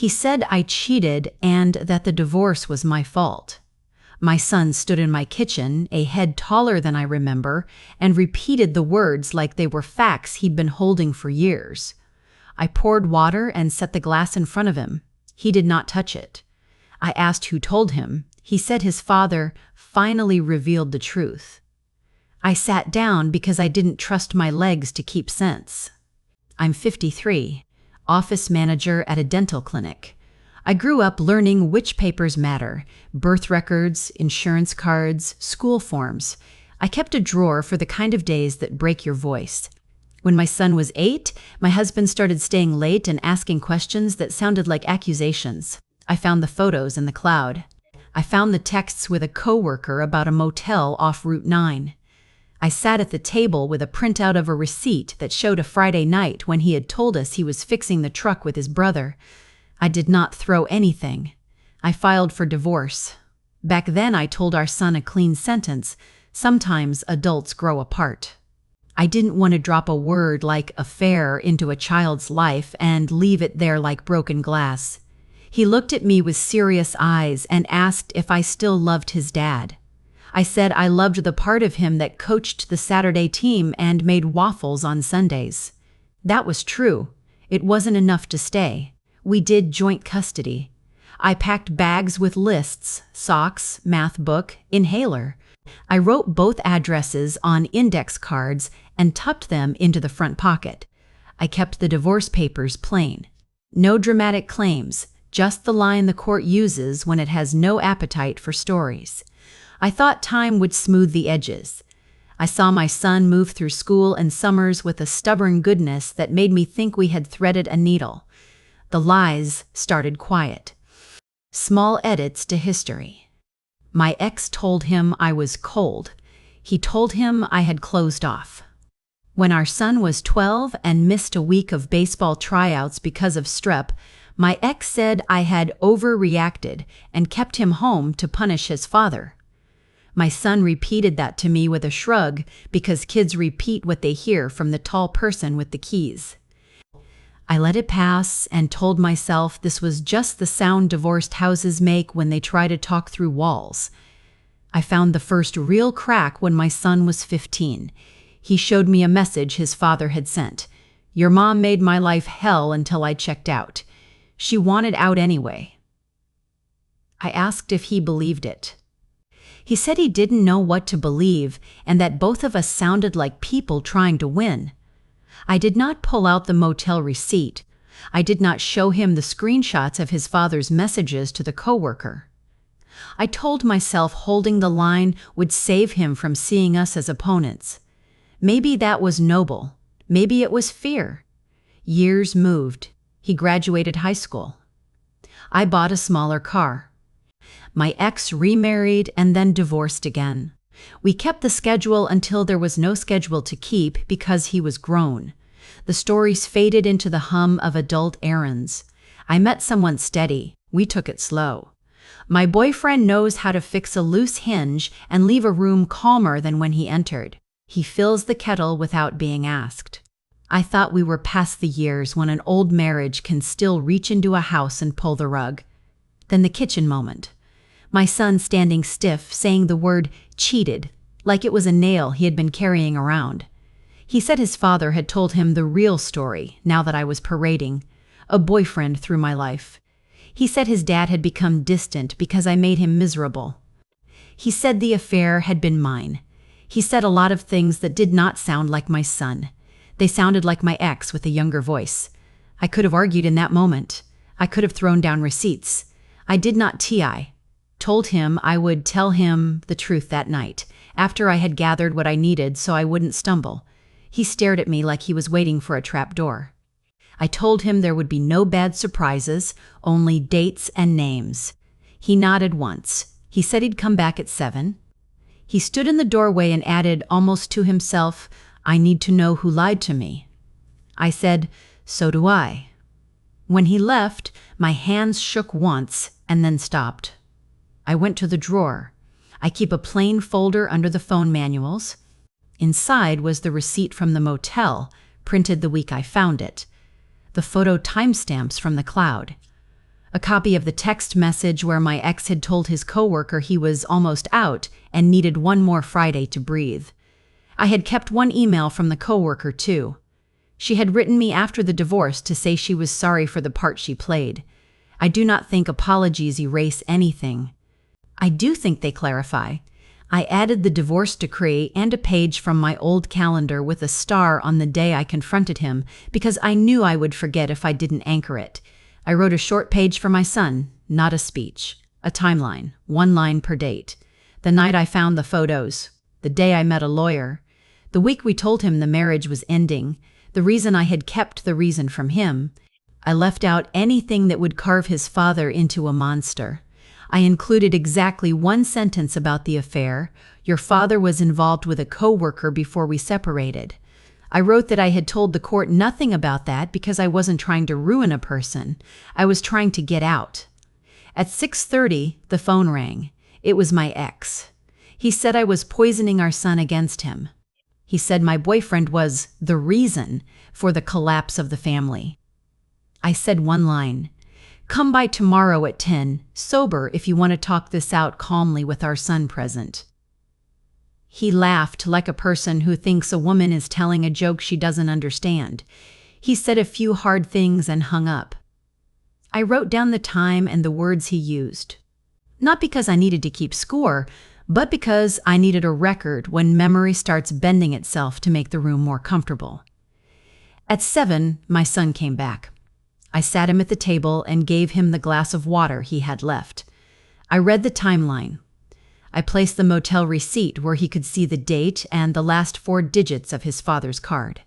He said I cheated and that the divorce was my fault. My son stood in my kitchen, a head taller than I remember, and repeated the words like they were facts he'd been holding for years. I poured water and set the glass in front of him. He did not touch it. I asked who told him. He said his father finally revealed the truth. I sat down because I didn't trust my legs to keep sense. I'm 53, office manager at a dental clinic. I grew up learning which papers matter: birth records, insurance cards, school forms. I kept a drawer for the kind of days that break your voice. When my son was 8, my husband started staying late and asking questions that sounded like accusations. I found the photos in the cloud. I found the texts with a coworker about a motel off Route 9. I sat at the table with a printout of a receipt that showed a Friday night when he had told us he was fixing the truck with his brother. I did not throw anything. I filed for divorce. Back then I told our son a clean sentence: sometimes adults grow apart. I didn't want to drop a word like affair into a child's life and leave it there like broken glass. He looked at me with serious eyes and asked if I still loved his dad. I said I loved the part of him that coached the Saturday team and made waffles on Sundays. That was true. It wasn't enough to stay. We did joint custody. I packed bags with lists, socks, math book, inhaler. I wrote both addresses on index cards and tucked them into the front pocket. I kept the divorce papers plain. No dramatic claims, just the line the court uses when it has no appetite for stories. I thought time would smooth the edges. I saw my son move through school and summers with a stubborn goodness that made me think we had threaded a needle. The lies started quiet. Small edits to history. My ex told him I was cold. He told him I had closed off. When our son was 12 and missed a week of baseball tryouts because of strep, my ex said I had overreacted and kept him home to punish his father. My son repeated that to me with a shrug because kids repeat what they hear from the tall person with the keys. I let it pass and told myself this was just the sound divorced houses make when they try to talk through walls. I found the first real crack when my son was 15. He showed me a message his father had sent. "Your mom made my life hell until I checked out. She wanted out anyway." I asked if he believed it. He said he didn't know what to believe and that both of us sounded like people trying to win. I did not pull out the motel receipt. I did not show him the screenshots of his father's messages to the coworker. I told myself holding the line would save him from seeing us as opponents. Maybe that was noble. Maybe it was fear. Years moved. He graduated high school. I bought a smaller car. My ex remarried and then divorced again. We kept the schedule until there was no schedule to keep because he was grown. The stories faded into the hum of adult errands. I met someone steady. We took it slow. My boyfriend knows how to fix a loose hinge and leave a room calmer than when he entered. He fills the kettle without being asked. I thought we were past the years when an old marriage can still reach into a house and pull the rug. Then the kitchen moment. My son standing stiff, saying the word cheated, like it was a nail he had been carrying around. He said his father had told him the real story now that I was parading, a boyfriend through my life. He said his dad had become distant because I made him miserable. He said the affair had been mine. He said a lot of things that did not sound like my son. They sounded like my ex with a younger voice. I could have argued in that moment. I could have thrown down receipts. I did not TI. Told him I would tell him the truth that night, after I had gathered what I needed so I wouldn't stumble. He stared at me like he was waiting for a trap door. I told him there would be no bad surprises, only dates and names. He nodded once. He said he'd come back at 7. He stood in the doorway and added, almost to himself, "I need to know who lied to me." I said, "So do I." When he left, my hands shook once and then stopped. I went to the drawer. I keep a plain folder under the phone manuals. Inside was the receipt from the motel, printed the week I found it. The photo timestamps from the cloud. A copy of the text message where my ex had told his coworker he was almost out and needed one more Friday to breathe. I had kept one email from the coworker too. She had written me after the divorce to say she was sorry for the part she played. I do not think apologies erase anything. I do think they clarify. I added the divorce decree and a page from my old calendar with a star on the day I confronted him because I knew I would forget if I didn't anchor it. I wrote a short page for my son, not a speech, a timeline, one line per date. The night I found the photos, the day I met a lawyer, the week we told him the marriage was ending, the reason I had kept the reason from him. I left out anything that would carve his father into a monster. I included exactly one sentence about the affair. Your father was involved with a coworker before we separated. I wrote that I had told the court nothing about that because I wasn't trying to ruin a person. I was trying to get out. At 6:30, the phone rang. It was my ex. He said I was poisoning our son against him. He said my boyfriend was the reason for the collapse of the family. I said one line, "Come by tomorrow at 10, sober if you want to talk this out calmly with our son present." He laughed like a person who thinks a woman is telling a joke she doesn't understand. He said a few hard things and hung up. I wrote down the time and the words he used. Not because I needed to keep score, but because I needed a record when memory starts bending itself to make the room more comfortable. At 7, my son came back. I sat him at the table and gave him the glass of water he had left. I read the timeline. I placed the motel receipt where he could see the date and the last 4 digits of his father's card.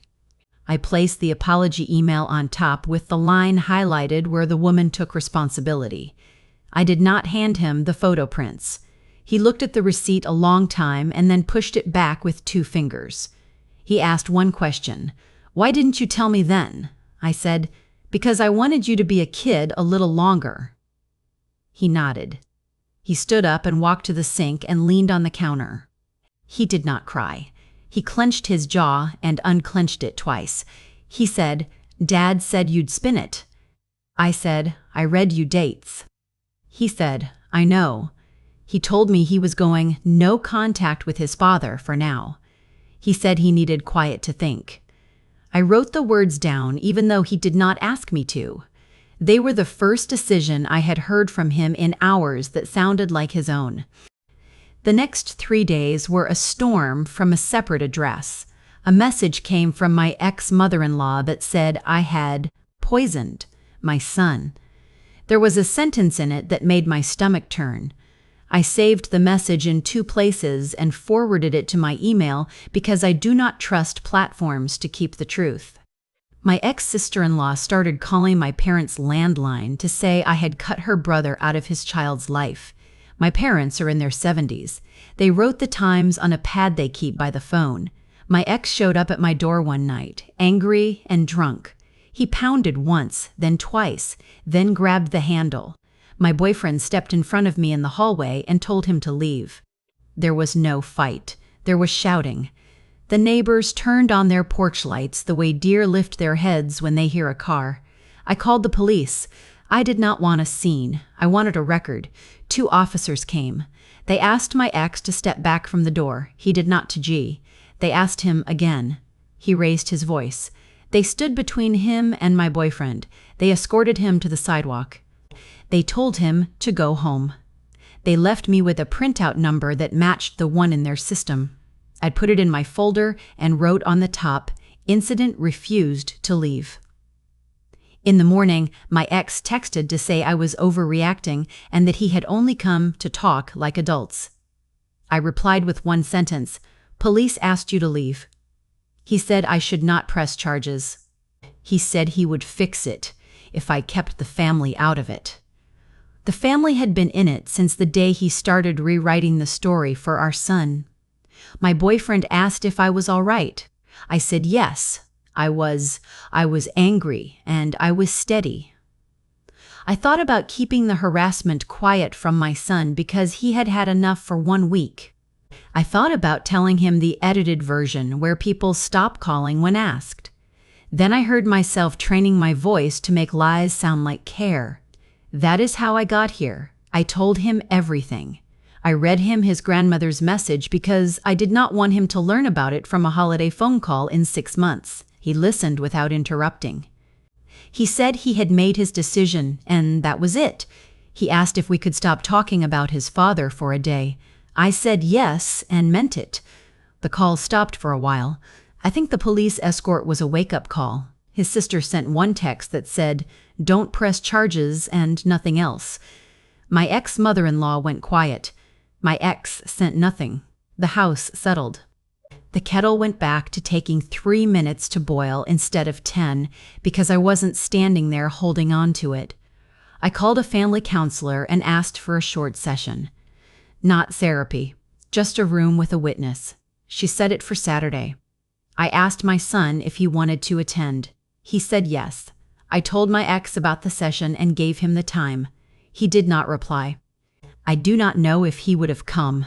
I placed the apology email on top with the line highlighted where the woman took responsibility. I did not hand him the photo prints. He looked at the receipt a long time and then pushed it back with 2 fingers. He asked one question. "Why didn't you tell me then?" I said, "Because I wanted you to be a kid a little longer." He nodded. He stood up and walked to the sink and leaned on the counter. He did not cry. He clenched his jaw and unclenched it twice. He said, "Dad said you'd spin it." I said, "I read you dates." He said, "I know." He told me he was going no contact with his father for now. He said he needed quiet to think. I wrote the words down even though he did not ask me to. They were the first decision I had heard from him in hours that sounded like his own. The next 3 days were a storm from a separate address. A message came from my ex-mother-in-law that said I had poisoned my son. There was a sentence in it that made my stomach turn. I saved the message in 2 places and forwarded it to my email because I do not trust platforms to keep the truth. My ex-sister-in-law started calling my parents' landline to say I had cut her brother out of his child's life. My parents are in their 70s. They wrote the times on a pad they keep by the phone. My ex showed up at my door one night, angry and drunk. He pounded once, then twice, then grabbed the handle. My boyfriend stepped in front of me in the hallway and told him to leave. There was no fight. There was shouting. The neighbors turned on their porch lights the way deer lift their heads when they hear a car. I called the police. I did not want a scene. I wanted a record. 2 officers came. They asked my ex to step back from the door. He did not to G. They asked him again. He raised his voice. They stood between him and my boyfriend. They escorted him to the sidewalk. They told him to go home. They left me with a printout number that matched the one in their system. I'd put it in my folder and wrote on the top, "Incident refused to leave." In the morning, my ex texted to say I was overreacting and that he had only come to talk like adults. I replied with one sentence, "Police asked you to leave." He said I should not press charges. He said he would fix it if I kept the family out of it. The family had been in it since the day he started rewriting the story for our son. My boyfriend asked if I was all right. I said yes. I was angry and I was steady. I thought about keeping the harassment quiet from my son because he had had enough for 1 week. I thought about telling him the edited version where people stop calling when asked. Then I heard myself training my voice to make lies sound like care. That is how I got here. I told him everything. I read him his grandmother's message because I did not want him to learn about it from a holiday phone call in 6 months. He listened without interrupting. He said he had made his decision, and that was it. He asked if we could stop talking about his father for a day. I said yes and meant it. The call stopped for a while. I think the police escort was a wake-up call. His sister sent one text that said, "Don't press charges," and nothing else. My ex-mother-in-law went quiet. My ex sent nothing. The house settled. The kettle went back to taking 3 minutes to boil instead of 10 because I wasn't standing there holding on to it. I called a family counselor and asked for a short session. Not therapy, just a room with a witness. She set it for Saturday. I asked my son if he wanted to attend. He said yes. I told my ex about the session and gave him the time. He did not reply. I do not know if he would have come.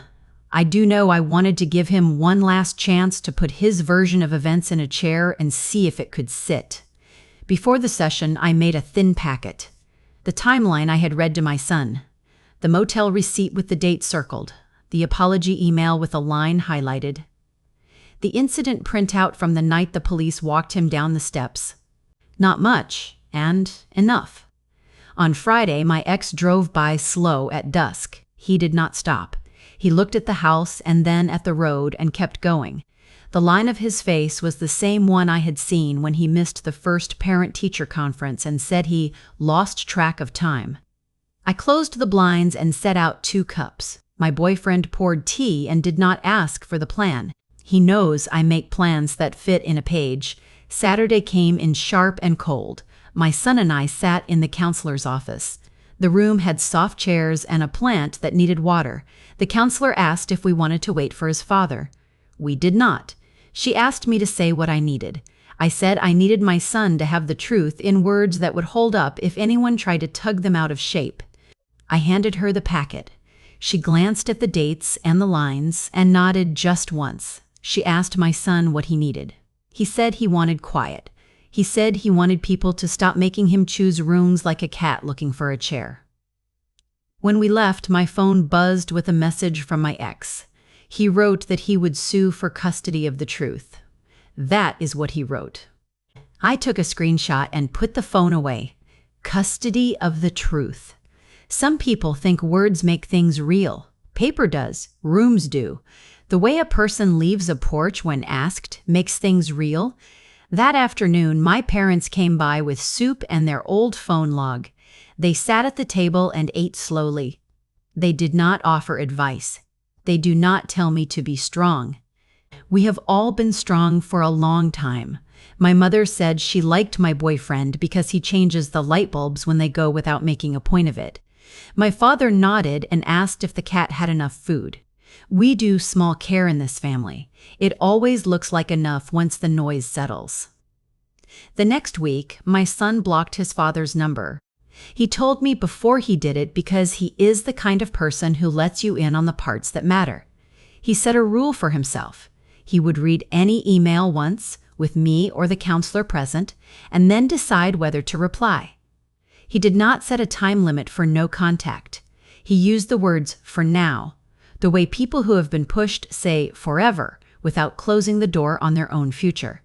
I do know I wanted to give him one last chance to put his version of events in a chair and see if it could sit. Before the session, I made a thin packet. The timeline I had read to my son. The motel receipt with the date circled. The apology email with a line highlighted. The incident printout from the night the police walked him down the steps. Not much, and enough. On Friday, my ex drove by slow at dusk. He did not stop. He looked at the house and then at the road and kept going. The line of his face was the same one I had seen when he missed the first parent-teacher conference and said he lost track of time. I closed the blinds and set out 2 cups. My boyfriend poured tea and did not ask for the plan. He knows I make plans that fit in a page. Saturday came in sharp and cold. My son and I sat in the counselor's office. The room had soft chairs and a plant that needed water. The counselor asked if we wanted to wait for his father. We did not. She asked me to say what I needed. I said I needed my son to have the truth in words that would hold up if anyone tried to tug them out of shape. I handed her the packet. She glanced at the dates and the lines and nodded just once. She asked my son what he needed. He said he wanted quiet. He said he wanted people to stop making him choose rooms like a cat looking for a chair. When we left, my phone buzzed with a message from my ex. He wrote that he would sue for custody of the truth. That is what he wrote. I took a screenshot and put the phone away. Custody of the truth. Some people think words make things real. Paper does. Rooms do. The way a person leaves a porch when asked makes things real. That afternoon, my parents came by with soup and their old phone log. They sat at the table and ate slowly. They did not offer advice. They do not tell me to be strong. We have all been strong for a long time. My mother said she liked my boyfriend because he changes the light bulbs when they go without making a point of it. My father nodded and asked if the cat had enough food. We do small care in this family. It always looks like enough once the noise settles. The next week, my son blocked his father's number. He told me before he did it because he is the kind of person who lets you in on the parts that matter. He set a rule for himself. He would read any email once, with me or the counselor present, and then decide whether to reply. He did not set a time limit for no contact. He used the words "for now," the way people who have been pushed say "forever," without closing the door on their own future.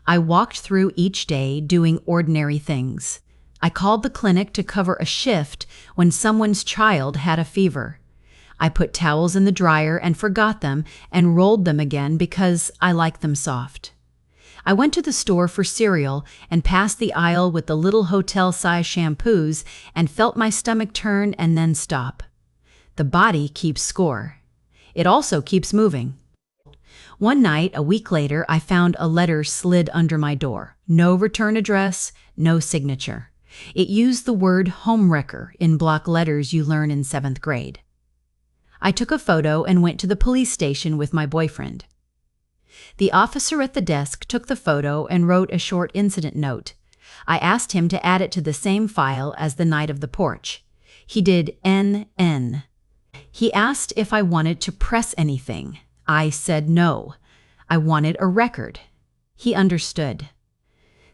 I walked through each day doing ordinary things. I called the clinic to cover a shift when someone's child had a fever. I put towels in the dryer and forgot them and rolled them again because I like them soft. I went to the store for cereal and passed the aisle with the little hotel-size shampoos and felt my stomach turn and then stop. The body keeps score. It also keeps moving. One night, a week later, I found a letter slid under my door. No return address, no signature. It used the word homewrecker in block letters you learn in 7th grade. I took a photo and went to the police station with my boyfriend. The officer at the desk took the photo and wrote a short incident note. I asked him to add it to the same file as the night of the porch. He did NN. He asked if I wanted to press anything. I said no. I wanted a record. He understood.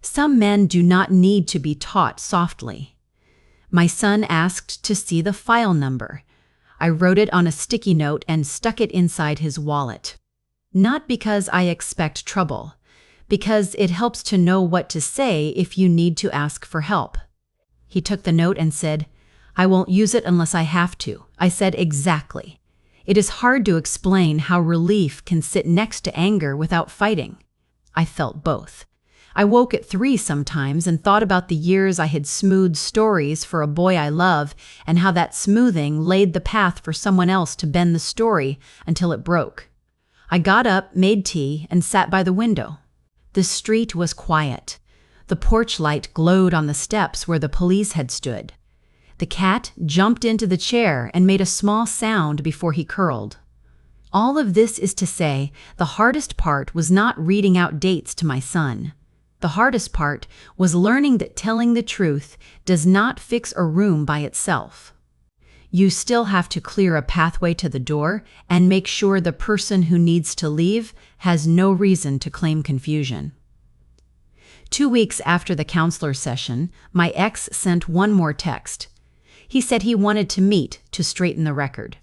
Some men do not need to be taught softly. My son asked to see the file number. I wrote it on a sticky note and stuck it inside his wallet. Not because I expect trouble, because it helps to know what to say if you need to ask for help. He took the note and said, "I won't use it unless I have to." I said, "Exactly." It is hard to explain how relief can sit next to anger without fighting. I felt both. I woke at 3 sometimes and thought about the years I had smoothed stories for a boy I love and how that smoothing laid the path for someone else to bend the story until it broke. I got up, made tea, and sat by the window. The street was quiet. The porch light glowed on the steps where the police had stood. The cat jumped into the chair and made a small sound before he curled. All of this is to say, the hardest part was not reading out dates to my son. The hardest part was learning that telling the truth does not fix a room by itself. You still have to clear a pathway to the door and make sure the person who needs to leave has no reason to claim confusion. 2 weeks after the counselor session, my ex sent one more text. He said he wanted to meet to straighten the record.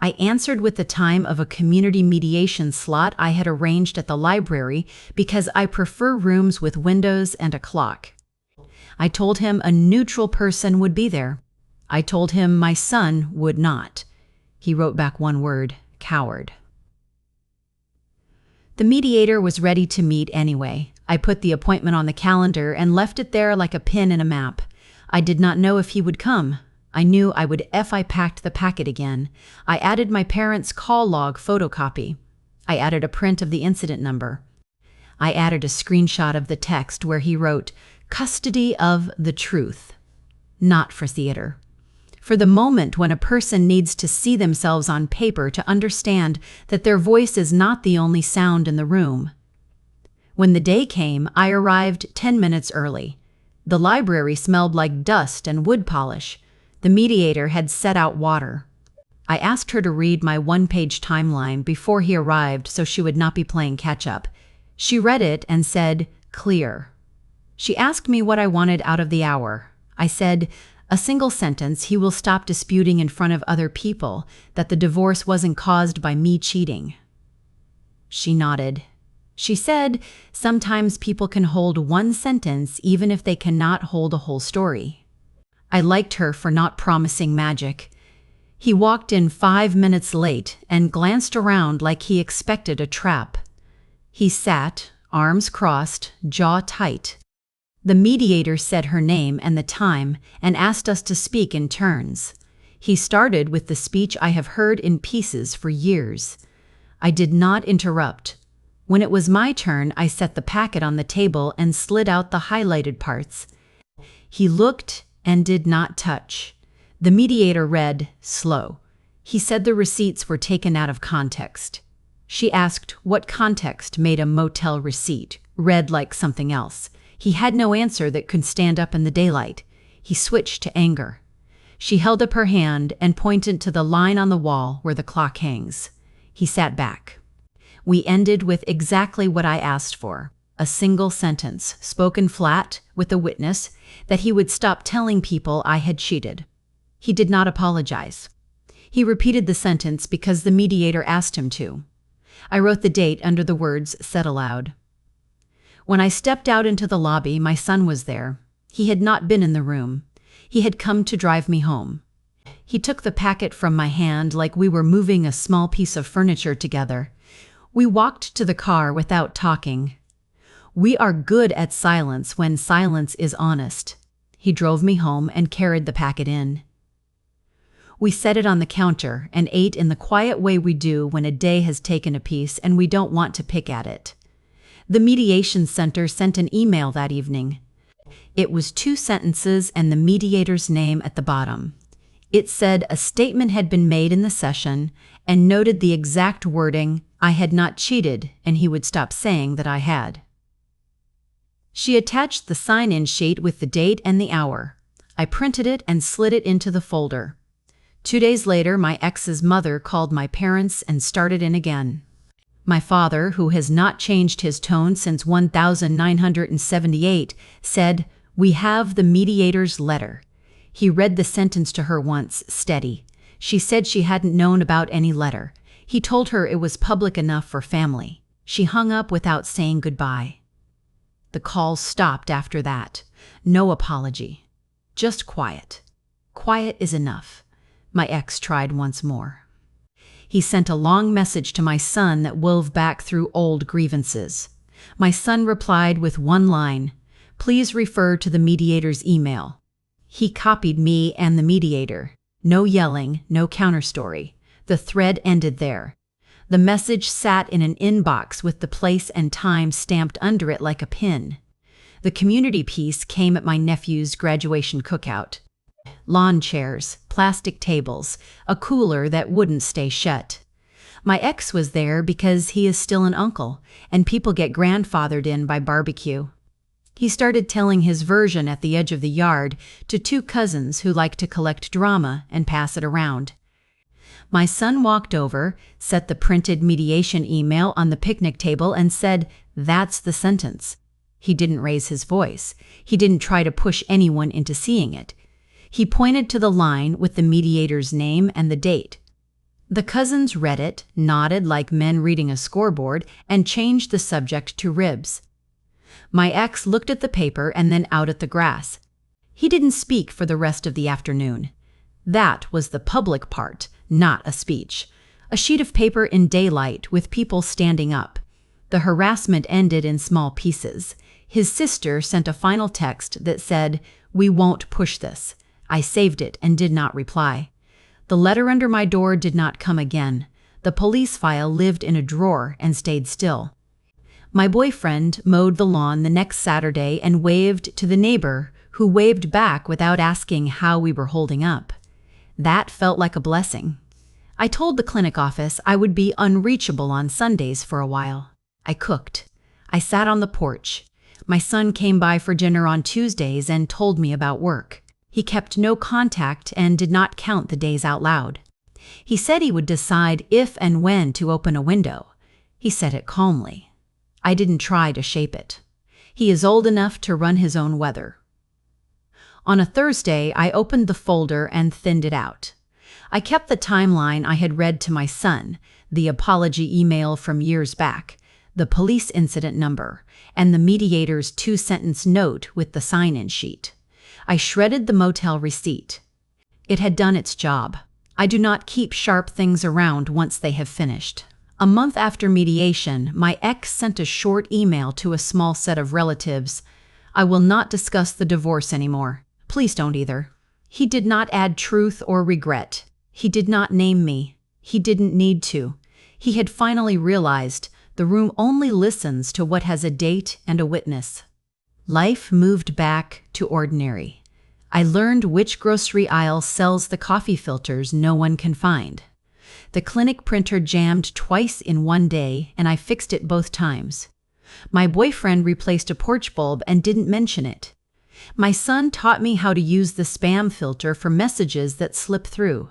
I answered with the time of a community mediation slot I had arranged at the library because I prefer rooms with windows and a clock. I told him a neutral person would be there. I told him my son would not. He wrote back one word: coward. The mediator was ready to meet anyway. I put the appointment on the calendar and left it there like a pin in a map. I did not know if he would come. I knew I would if I packed the packet again. I added my parents' call log photocopy. I added a print of the incident number. I added a screenshot of the text where he wrote, "Custody of the truth." Not for theater. For the moment when a person needs to see themselves on paper to understand that their voice is not the only sound in the room. When the day came, I arrived 10 minutes early. The library smelled like dust and wood polish. The mediator had set out water. I asked her to read my one-page timeline before he arrived so she would not be playing catch-up. She read it and said, "Clear." She asked me what I wanted out of the hour. I said, a single sentence: he will stop disputing in front of other people that the divorce wasn't caused by me cheating. She nodded. She said, sometimes people can hold one sentence even if they cannot hold a whole story. I liked her for not promising magic. He walked in 5 minutes late and glanced around like he expected a trap. He sat, arms crossed, jaw tight. The mediator said her name and the time and asked us to speak in turns. He started with the speech I have heard in pieces for years. I did not interrupt. When it was my turn, I set the packet on the table and slid out the highlighted parts. He looked and did not touch. The mediator read, slow. He said the receipts were taken out of context. She asked what context made a motel receipt read like something else. He had no answer that could stand up in the daylight. He switched to anger. She held up her hand and pointed to the line on the wall where the clock hangs. He sat back. We ended with exactly what I asked for, a single sentence, spoken flat, with a witness, that he would stop telling people I had cheated. He did not apologize. He repeated the sentence because the mediator asked him to. I wrote the date under the words said aloud. When I stepped out into the lobby, my son was there. He had not been in the room. He had come to drive me home. He took the packet from my hand like we were moving a small piece of furniture together. We walked to the car without talking. We are good at silence when silence is honest. He drove me home and carried the packet in. We set it on the counter and ate in the quiet way we do when a day has taken a piece and we don't want to pick at it. The mediation center sent an email that evening. It was 2 sentences and the mediator's name at the bottom. It said a statement had been made in the session and noted the exact wording, I had not cheated, and he would stop saying that I had. She attached the sign-in sheet with the date and the hour. I printed it and slid it into the folder. 2 days later, my ex's mother called my parents and started in again. My father, who has not changed his tone since 1978, said, "We have the mediator's letter." He read the sentence to her once, steady. She said she hadn't known about any letter. He told her it was public enough for family. She hung up without saying goodbye. The calls stopped after that. No apology. Just quiet. Quiet is enough. My ex tried once more. He sent a long message to my son that wove back through old grievances. My son replied with one line, "Please refer to the mediator's email." He copied me and the mediator. No yelling, no counterstory. The thread ended there. The message sat in an inbox with the place and time stamped under it like a pin. The community piece came at my nephew's graduation cookout. Lawn chairs, plastic tables, a cooler that wouldn't stay shut. My ex was there because he is still an uncle, and people get grandfathered in by barbecue. He started telling his version at the edge of the yard to two cousins who like to collect drama and pass it around. My son walked over, set the printed mediation email on the picnic table and said, "That's the sentence." He didn't raise his voice. He didn't try to push anyone into seeing it. He pointed to the line with the mediator's name and the date. The cousins read it, nodded like men reading a scoreboard, and changed the subject to ribs. My ex looked at the paper and then out at the grass. He didn't speak for the rest of the afternoon. That was the public part, not a speech. A sheet of paper in daylight with people standing up. The harassment ended in small pieces. His sister sent a final text that said, "We won't push this." I saved it and did not reply. The letter under my door did not come again. The police file lived in a drawer and stayed still. My boyfriend mowed the lawn the next Saturday and waved to the neighbor, who waved back without asking how we were holding up. That felt like a blessing. I told the clinic office I would be unreachable on Sundays for a while. I cooked. I sat on the porch. My son came by for dinner on Tuesdays and told me about work. He kept no contact and did not count the days out loud. He said he would decide if and when to open a window. He said it calmly. I didn't try to shape it. He is old enough to run his own weather. On a Thursday, I opened the folder and thinned it out. I kept the timeline I had read to my son, the apology email from years back, the police incident number, and the mediator's 2-sentence note with the sign-in sheet. I shredded the motel receipt. It had done its job. I do not keep sharp things around once they have finished. A month after mediation, my ex sent a short email to a small set of relatives. "I will not discuss the divorce anymore. Please don't either." He did not add truth or regret. He did not name me. He didn't need to. He had finally realized the room only listens to what has a date and a witness. Life moved back to ordinary. I learned which grocery aisle sells the coffee filters no one can find. The clinic printer jammed twice in one day, and I fixed it both times. My boyfriend replaced a porch bulb and didn't mention it. My son taught me how to use the spam filter for messages that slip through.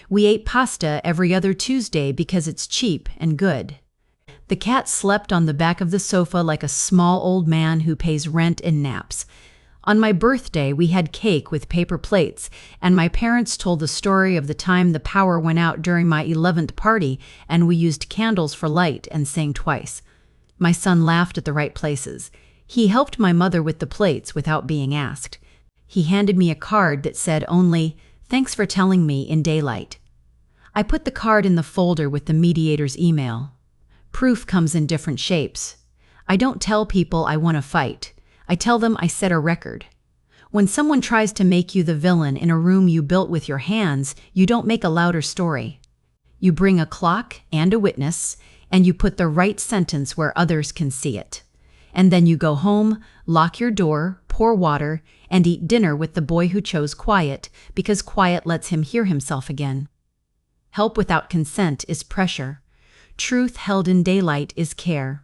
We ate pasta every other Tuesday because it's cheap and good. The cat slept on the back of the sofa like a small old man who pays rent and naps. On my birthday, we had cake with paper plates, and my parents told the story of the time the power went out during my 11th party and we used candles for light and sang twice. My son laughed at the right places. He helped my mother with the plates without being asked. He handed me a card that said only, "Thanks for telling me," in daylight. I put the card in the folder with the mediator's email. Proof comes in different shapes. I don't tell people I want to fight. I tell them I set a record. When someone tries to make you the villain in a room you built with your hands, you don't make a louder story. You bring a clock and a witness, and you put the right sentence where others can see it. And then you go home, lock your door, pour water, and eat dinner with the boy who chose quiet, because quiet lets him hear himself again. Help without consent is pressure. Truth held in daylight is care.